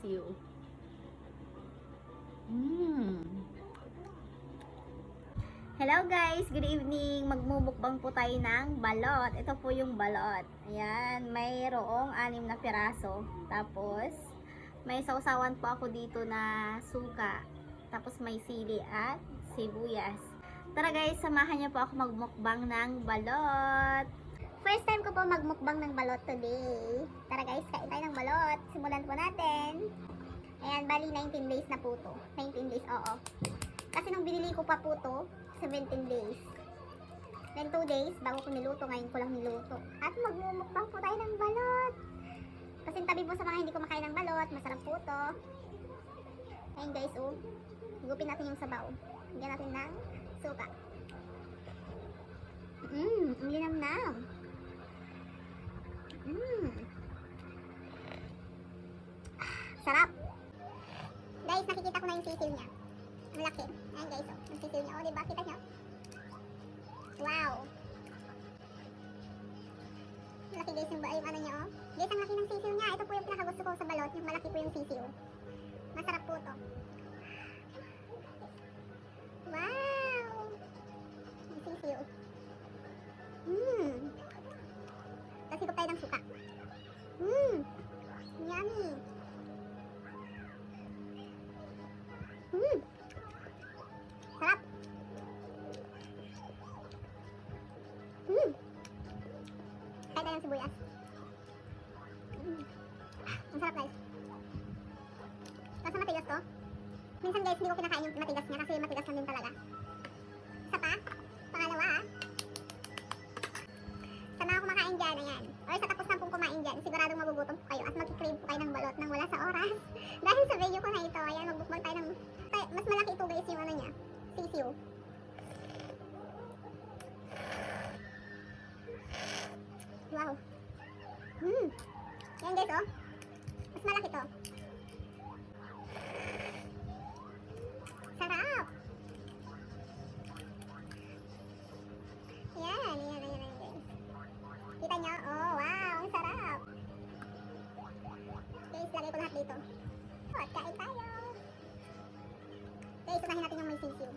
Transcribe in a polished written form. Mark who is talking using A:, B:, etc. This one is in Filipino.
A: sisiw. Hello guys, good evening. Magmumukbang po tayo ng balot. Ito po yung balot. Ayan, mayroong 6 na piraso. Tapos, may sausawan po ako dito na suka. Tapos may sili at sibuyas. Tara guys, samahan niyo po ako magmukbang ng balot.
B: First time ko po magmukbang ng balot today. Tara guys, kain tayo ng balot. Simulan po natin. Ayan, bali 19 days na po to. 19 days, oo. Kasi nung binili ko pa po to, 17 days. Then 2 days, bago ko niluto, ngayon ko lang niluto. At magmumukbang po tayo ng balot. Kasi tabi po sa mga hindi kumakain ng balot, masarap po to. Ayan guys, oh. Higupin natin yung sabaw. Higyan natin ng suka. Ang linamnam. Sarap. Guys, nakikita ko na yung sisil niya. Ang laki. Ayan guys, oh. Ang sisil niya. O, diba? Kita niyo? Wow. Malaki guys yung ano niya, oh. Guys, ang laki ng sisil niya. Ito po yung pinakagusto ko sa balot. Yung malaki po yung sisil. Masarap po to. Wow. Ang sisil. Tapos higop tayo ng suka. Yummy. Sarap. Kaya tayo ng sibuyas. Ang sarap guys. Tapos ang matigas to. Minsan guys, hindi ko kinakain yung matigas niya kasi matigas lang din talaga. Isa pa. Pangalawa sa mga kumakain dyan, ayan. Or sa tapos na pong kumain dyan, siguradong magugutom po kayo at magkikrave po kayo ng balot nang wala sa oras. Dahil sa video ko na ito, ayan, magbukbang tayo ng mas malaki ito guys yung ano niya, sisiw. Wow. Ayan guys, oh. Mas malaki to. Sarap. Ayan guys. Kita nyo? Oh, wow, ang sarap. Guys, lagay ko lahat dito. At kain tayo. Guys, unahin natin yung may sisiw.